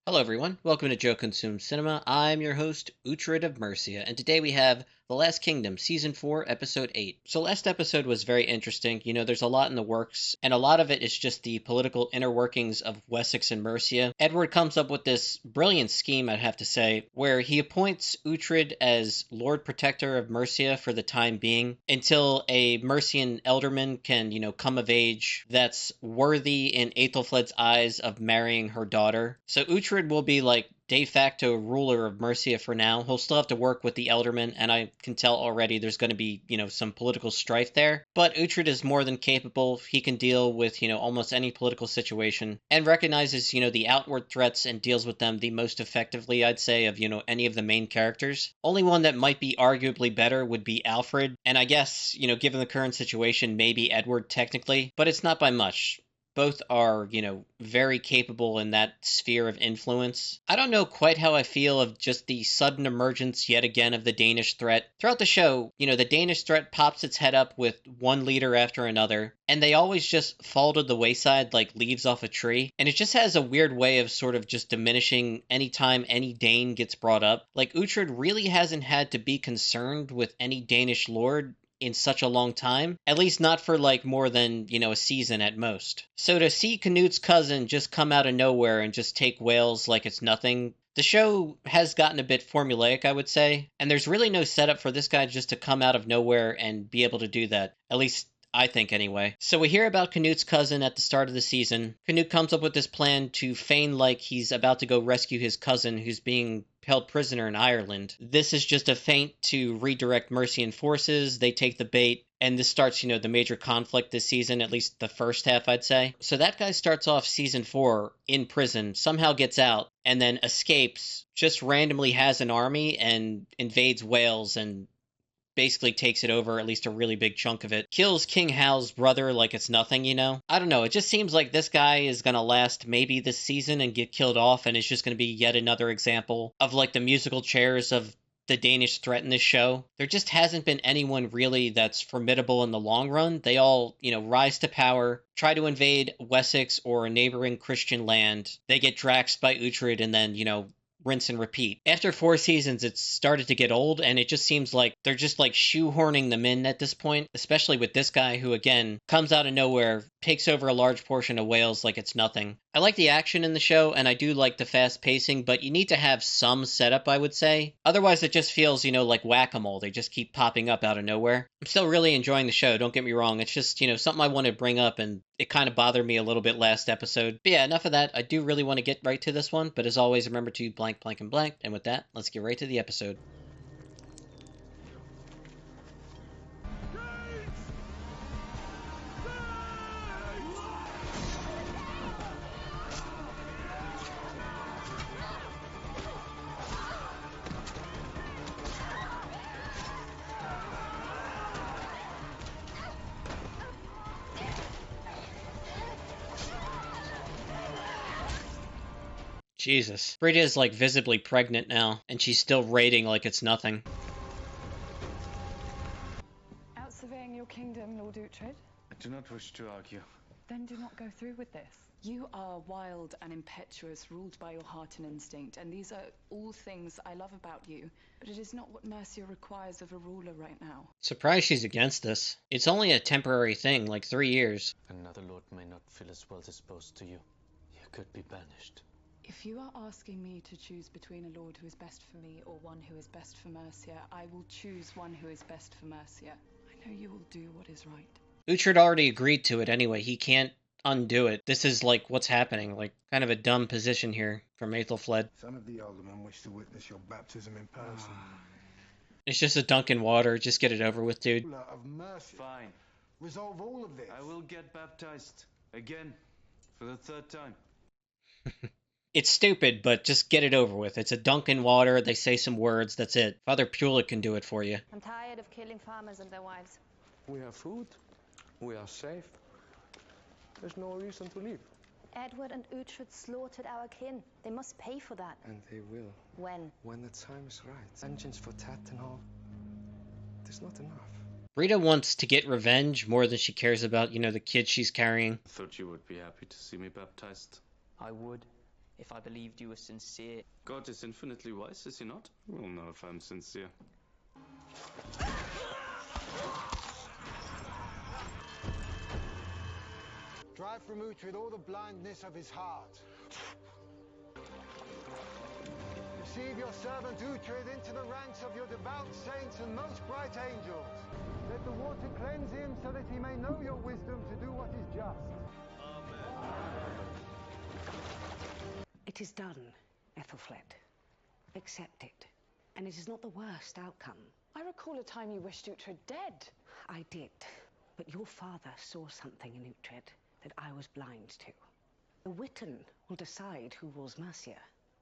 Hello, everyone. Welcome to Joe Consumes Cinema. I'm your host, Uhtred of Mercia, and today we have The Last Kingdom, Season 4, Episode 8. So, last episode was very interesting. There's a lot in the works, and a lot of it is just the political inner workings of Wessex and Mercia. Edward comes up with this brilliant scheme, I'd have to say, where he appoints Uhtred as Lord Protector of Mercia for the time being until a Mercian elderman can, come of age that's worthy in Aethelflaed's eyes of marrying her daughter. So, Uhtred will be like de facto ruler of Mercia for now. He'll still have to work with the Eldermen, and I can tell already there's going to be, some political strife there. But Uhtred is more than capable. He can deal with, almost any political situation and recognizes, the outward threats and deals with them the most effectively, I'd say, of, any of the main characters. Only one that might be arguably better would be Alfred. And I guess, given the current situation, maybe Edward technically, but it's not by much. Both are, very capable in that sphere of influence. I don't know quite how I feel of just the sudden emergence yet again of the Danish threat. Throughout the show, the Danish threat pops its head up with one leader after another, and they always just fall to the wayside like leaves off a tree. And it just has a weird way of sort of just diminishing anytime any Dane gets brought up. Like, Uhtred really hasn't had to be concerned with any Danish lord in such a long time, at least not for like more than, a season at most. So to see Canute's cousin just come out of nowhere and just take Wales like it's nothing, the show has gotten a bit formulaic, I would say, and there's really no setup for this guy just to come out of nowhere and be able to do that, at least I think anyway. So we hear about Canute's cousin at the start of the season. Canute comes up with this plan to feign like he's about to go rescue his cousin who's being held prisoner in Ireland. This is just a feint to redirect Mercian forces. They take the bait, and this starts, the major conflict this season, at least the first half, I'd say. So that guy starts off season 4 in prison, somehow gets out, and then escapes, just randomly has an army and invades Wales and basically takes it over, at least a really big chunk of it. Kills King Hal's brother like it's nothing, I don't know. It just seems like this guy is going to last maybe this season and get killed off, and it's just going to be yet another example of like the musical chairs of the Danish threat in this show. There just hasn't been anyone really that's formidable in the long run. They all, rise to power, try to invade Wessex or a neighboring Christian land. They get draxed by Uhtred and then, rinse and repeat. After 4 seasons, it's started to get old, and it just seems like they're just like shoehorning them in at this point, especially with this guy who, again, comes out of nowhere, takes over a large portion of Wales like it's nothing. I like the action in the show, and I do like the fast pacing, but you need to have some setup, I would say. Otherwise, it just feels, like whack-a-mole. They just keep popping up out of nowhere. I'm still really enjoying the show, don't get me wrong. It's just, something I want to bring up, and it kind of bothered me a little bit last episode. But yeah, enough of that. I do really want to get right to this one, but as always, remember to blank, blank, and blank. And with that, let's get right to the episode. Jesus. Brita is like visibly pregnant now, and she's still raiding like it's nothing. Out surveying your kingdom, Lord Uhtred? I do not wish to argue. Then do not go through with this. You are wild and impetuous, ruled by your heart and instinct, and these are all things I love about you, but it is not what Mercia requires of a ruler right now. Surprised she's against this. It's only a temporary thing, like 3 years. Another lord may not feel as well disposed to you. You could be banished. If you are asking me to choose between a lord who is best for me or one who is best for Mercia, I will choose one who is best for Mercia. I know you will do what is right. Uhtred already agreed to it anyway. He can't undo it. This is like what's happening, like kind of a dumb position here from Aethelflaed. Some of the aldermen wish to witness your baptism in person. It's just a dunk in water. Just get it over with, dude. Ruler of mercy. Fine. Resolve all of this. I will get baptized. Again. For the 3rd time. It's stupid, but just get it over with. It's a dunk in water. They say some words. That's it. Father Pula can do it for you. I'm tired of killing farmers and their wives. We have food. We are safe. There's no reason to leave. Edward and Uhtred slaughtered our kin. They must pay for that. And they will. When? When the time is right. Vengeance for Tattenhall. There's not enough. Brita wants to get revenge more than she cares about, the kid she's carrying. I thought you would be happy to see me baptized. I would, if I believed you were sincere. God is infinitely wise, is he not? We'll know if I'm sincere. Drive from Uhtred all the blindness of his heart. Receive your servant Uhtred into the ranks of your devout saints and most bright angels. Let the water cleanse him so that he may know your wisdom to do what is just. It is done, Ethelfled. Accept it. And it is not the worst outcome. I recall a time you wished Uhtred dead. I did. But your father saw something in Uhtred that I was blind to. The Witten will decide who rules Mercia,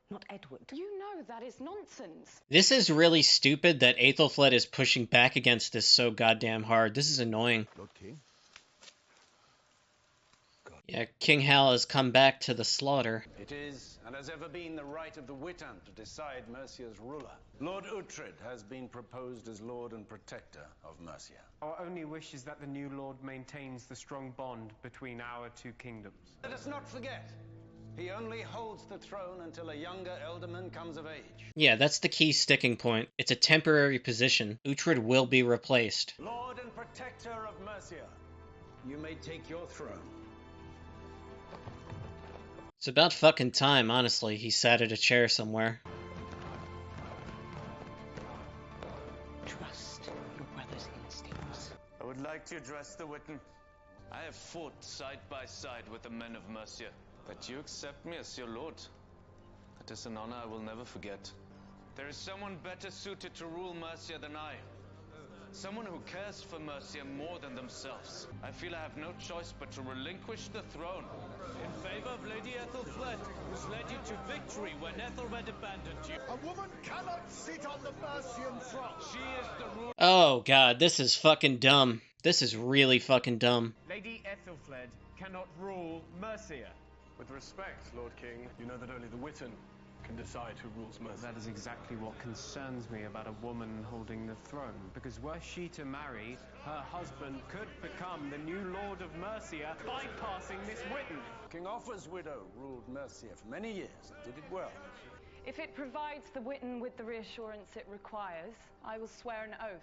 not Edward. You know that is nonsense. This is really stupid that Aethelflaed is pushing back against this so goddamn hard. This is annoying. Lord King? Yeah, King Hal has come back to the slaughter. It is, and has ever been, the right of the Witan to decide Mercia's ruler. Lord Uhtred has been proposed as Lord and Protector of Mercia. Our only wish is that the new Lord maintains the strong bond between our two kingdoms. Let us not forget, he only holds the throne until a younger Elderman comes of age. Yeah, that's the key sticking point. It's a temporary position. Uhtred will be replaced. Lord and Protector of Mercia, you may take your throne. It's about fucking time, honestly. He sat at a chair somewhere. Trust your brother's instincts. I would like to address the Witten. I have fought side by side with the men of Mercia. That you accept me as your lord, that is an honor I will never forget. There is someone better suited to rule Mercia than I. Someone who cares for Mercia more than themselves. I feel I have no choice but to relinquish the throne in favor of Lady Ethelfled, who's led you to victory when Ethelred abandoned you. A woman cannot sit on the Mercian throne. She is the ruler. Oh god, this is fucking dumb. This is really fucking dumb. Lady Ethelfled cannot rule Mercia. With respect, Lord King, you know that only the Witten can decide who rules Mercia. That is exactly what concerns me about a woman holding the throne. Because were she to marry, her husband could become the new Lord of Mercia, bypassing this Witten. King Offa's widow ruled Mercia for many years and did it well. If it provides the Witten with the reassurance it requires, I will swear an oath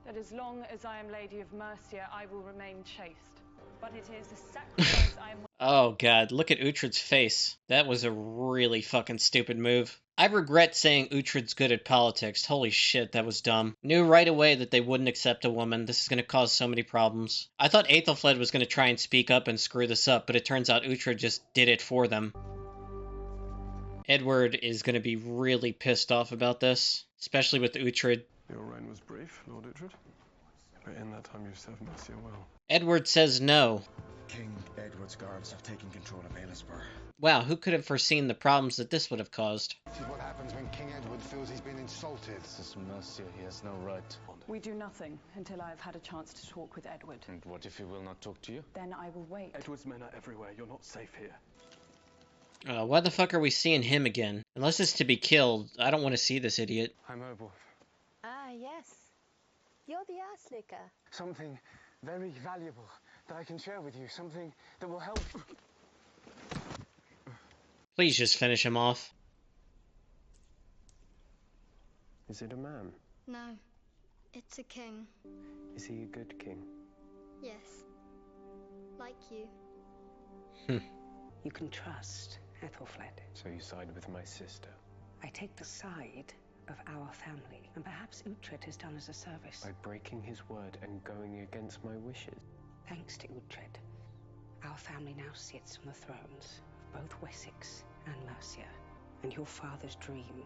that as long as I am Lady of Mercia, I will remain chaste. But it is a sacrifice I am... Oh god, look at Uhtred's face. That was a really fucking stupid move. I regret saying Uhtred's good at politics. Holy shit, that was dumb. Knew right away that they wouldn't accept a woman. This is going to cause so many problems. I thought Aethelflaed was going to try and speak up and screw this up, but it turns out Uhtred just did it for them. Edward is going to be really pissed off about this, especially with Uhtred. Your reign was brief, Lord Uhtred, but in that time you served Mercia well. Edward says no. King Edward's guards have taken control of Aylesbury. Wow, who could have foreseen the problems that this would have caused? This is what happens when King Edward feels he's been insulted. This is Mercia, he has no right. We do nothing until I have had a chance to talk with Edward. And what if he will not talk to you? Then I will wait. Edward's men are everywhere. You're not safe here. Why the fuck are we seeing him again? Unless it's to be killed, I don't want to see this idiot. I'm Oborth. Ah, yes. You're the ass licker. Something very valuable that I can share with you. Something that will help. Please just finish him off. Is it a man? No, it's a king. Is he a good king? Yes, like you. You can trust Ethelfled. So you side with my sister? I take the side of our family, and perhaps Uhtred has done us a service. By breaking his word and going against my wishes? Thanks to Uhtred, our family now sits on the thrones of both Wessex and Mercia, and your father's dream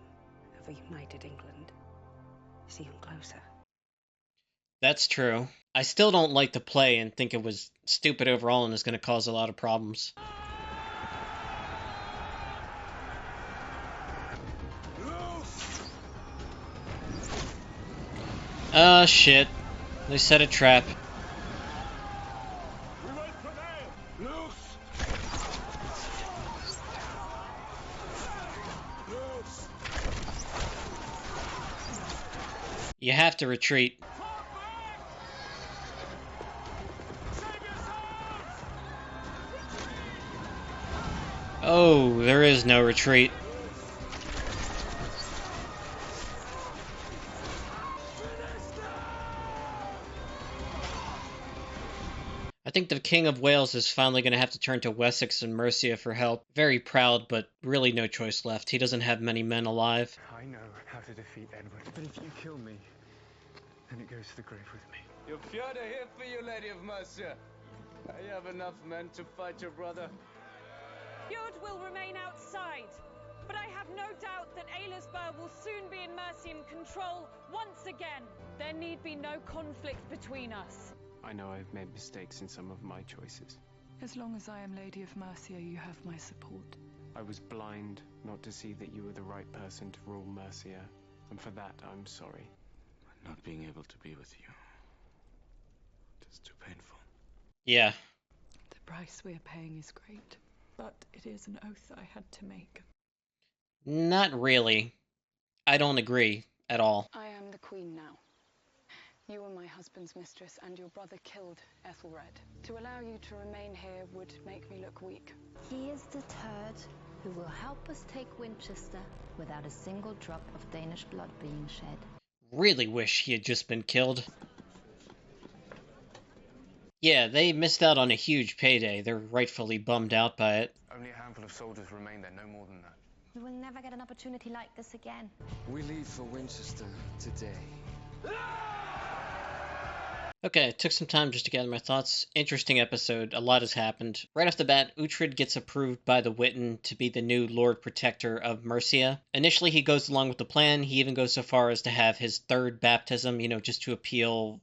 of a united England is even closer. That's true. I still don't like the play and think it was stupid overall and is going to cause a lot of problems. Shit. They set a trap. You have to retreat. Oh, there is no retreat. I think the King of Wales is finally going to have to turn to Wessex and Mercia for help. Very proud, but really no choice left. He doesn't have many men alive. I know how to defeat Edward, but if you kill me, then it goes to the grave with me. Your fjord are here for you, Lady of Mercia. I have enough men to fight your brother. Fjord will remain outside, but I have no doubt that Aylesbury will soon be in Mercian control once again. There need be no conflict between us. I know I've made mistakes in some of my choices. As long as I am Lady of Mercia, you have my support. I was blind not to see that you were the right person to rule Mercia, and for that I'm sorry. Not being able to be with you, it is too painful. Yeah. The price we are paying is great, but it is an oath I had to make. Not really. I don't agree at all. I am the queen now. You were my husband's mistress, and your brother killed Ethelred. To allow you to remain here would make me look weak. He is deterred, who will help us take Winchester without a single drop of Danish blood being shed. Really wish he had just been killed. Yeah, they missed out on a huge payday. They're rightfully bummed out by it. Only a handful of soldiers remain there, no more than that. We will never get an opportunity like this again. We leave for Winchester today. Okay, it took some time just to gather my thoughts. Interesting episode. A lot has happened. Right off the bat, Uhtred gets approved by the Witan to be the new Lord Protector of Mercia. Initially, he goes along with the plan. He even goes so far as to have his third baptism, just to appeal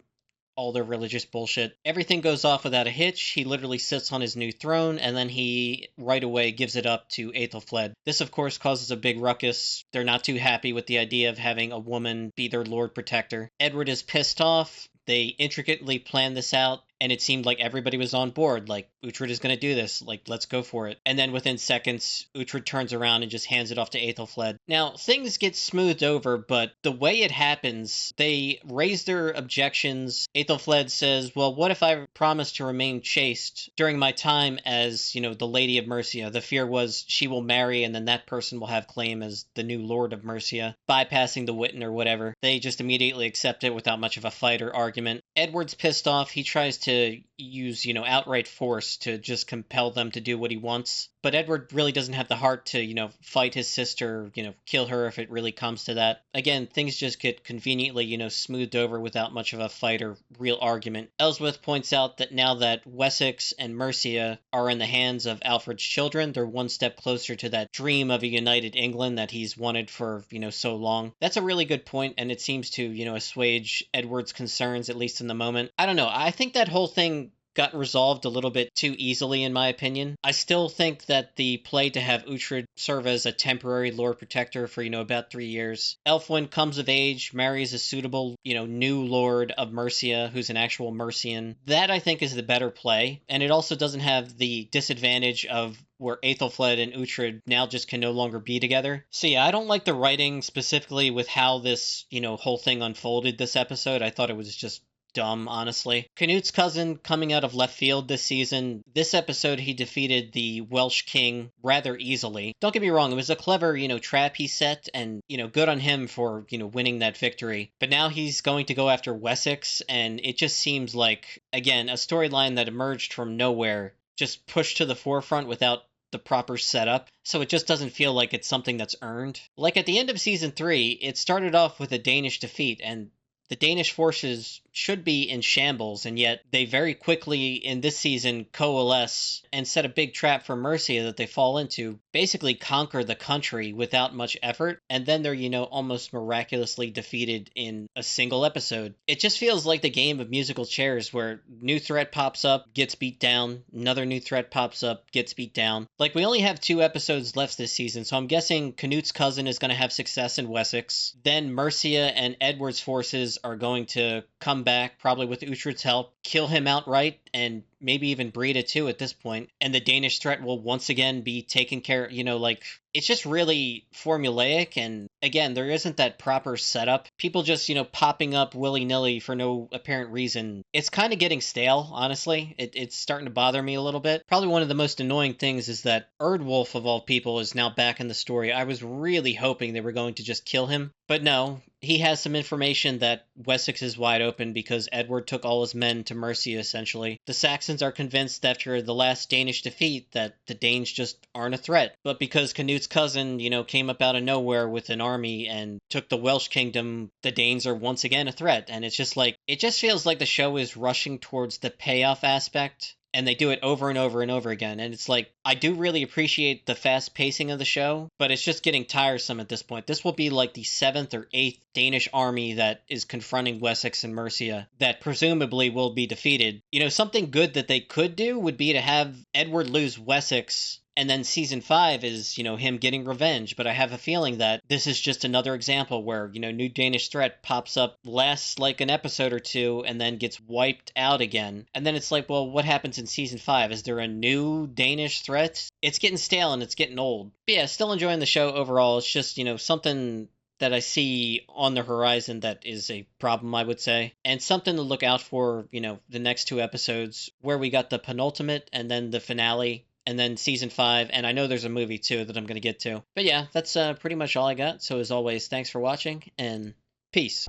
all their religious bullshit. Everything goes off without a hitch. He literally sits on his new throne, and then he right away gives it up to Aethelflaed. This, of course, causes a big ruckus. They're not too happy with the idea of having a woman be their Lord Protector. Edward is pissed off. They intricately planned this out, and it seemed like everybody was on board. Like, Uhtred is going to do this. Like, let's go for it. And then within seconds, Uhtred turns around and just hands it off to Aethelflaed. Now, things get smoothed over, but the way it happens, they raise their objections. Aethelflaed says, well, what if I promise to remain chaste during my time as, the Lady of Mercia? The fear was she will marry, and then that person will have claim as the new Lord of Mercia, bypassing the Witan or whatever. They just immediately accept it without much of a fight or argument. Edward's pissed off. He tries to use, outright force to just compel them to do what he wants. But Edward really doesn't have the heart to, fight his sister, kill her if it really comes to that. Again, things just get conveniently, smoothed over without much of a fight or real argument. Ellsworth points out that now that Wessex and Mercia are in the hands of Alfred's children, they're one step closer to that dream of a united England that he's wanted for, so long. That's a really good point, and it seems to, assuage Edward's concerns, at least in the moment. I don't know. I think that whole thing got resolved a little bit too easily, in my opinion. I still think that the play to have Uhtred serve as a temporary Lord Protector for, about 3 years. Elfwin comes of age, marries a suitable, new Lord of Mercia, who's an actual Mercian. That, I think, is the better play, and it also doesn't have the disadvantage of where Aethelflaed and Uhtred now just can no longer be together. So yeah, I don't like the writing specifically with how this, whole thing unfolded this episode. I thought it was just dumb, honestly. Canute's cousin coming out of left field this season. This episode, he defeated the Welsh king rather easily. Don't get me wrong, it was a clever, trap he set, and, good on him for, winning that victory. But now he's going to go after Wessex, and it just seems like, again, a storyline that emerged from nowhere, just pushed to the forefront without the proper setup, so it just doesn't feel like it's something that's earned. Like at the end of season 3, it started off with a Danish defeat, and the Danish forces should be in shambles, and yet they very quickly in this season coalesce and set a big trap for Mercia that they fall into, basically conquer the country without much effort, and then they're, almost miraculously defeated in a single episode. It just feels like the game of musical chairs where new threat pops up, gets beat down, another new threat pops up, gets beat down. Like, we only have 2 episodes left this season, so I'm guessing Canute's cousin is going to have success in Wessex. Then Mercia and Edward's forces are going to come back, probably with Uhtred's help, kill him outright, and maybe even Breda too at this point, and the Danish threat will once again be taken care of, like, it's just really formulaic, and again, there isn't that proper setup. People just, popping up willy-nilly for no apparent reason. It's kind of getting stale, honestly. It's starting to bother me a little bit. Probably one of the most annoying things is that Erdwulf, of all people, is now back in the story. I was really hoping they were going to just kill him, but no. He has some information that Wessex is wide open because Edward took all his men to Mercia, essentially. The Saxons are convinced after the last Danish defeat that the Danes just aren't a threat. But because Canute's cousin, came up out of nowhere with an army and took the Welsh kingdom, the Danes are once again a threat. And it's just like, it just feels like the show is rushing towards the payoff aspect. And they do it over and over and over again. And it's like, I do really appreciate the fast pacing of the show, but it's just getting tiresome at this point. This will be like the 7th or 8th Danish army that is confronting Wessex and Mercia that presumably will be defeated. Something good that they could do would be to have Edward lose Wessex, and then season 5 is, him getting revenge. But I have a feeling that this is just another example where, new Danish threat pops up, lasts like an episode or two, and then gets wiped out again. And then it's like, well, what happens in season 5? Is there a new Danish threat? It's getting stale and it's getting old. But yeah, still enjoying the show overall. It's just, something that I see on the horizon that is a problem, I would say. And something to look out for, the next 2 episodes, where we got the penultimate and then the finale. And then season 5, and I know there's a movie too that I'm going to get to. But yeah, that's pretty much all I got. So as always, thanks for watching, and peace.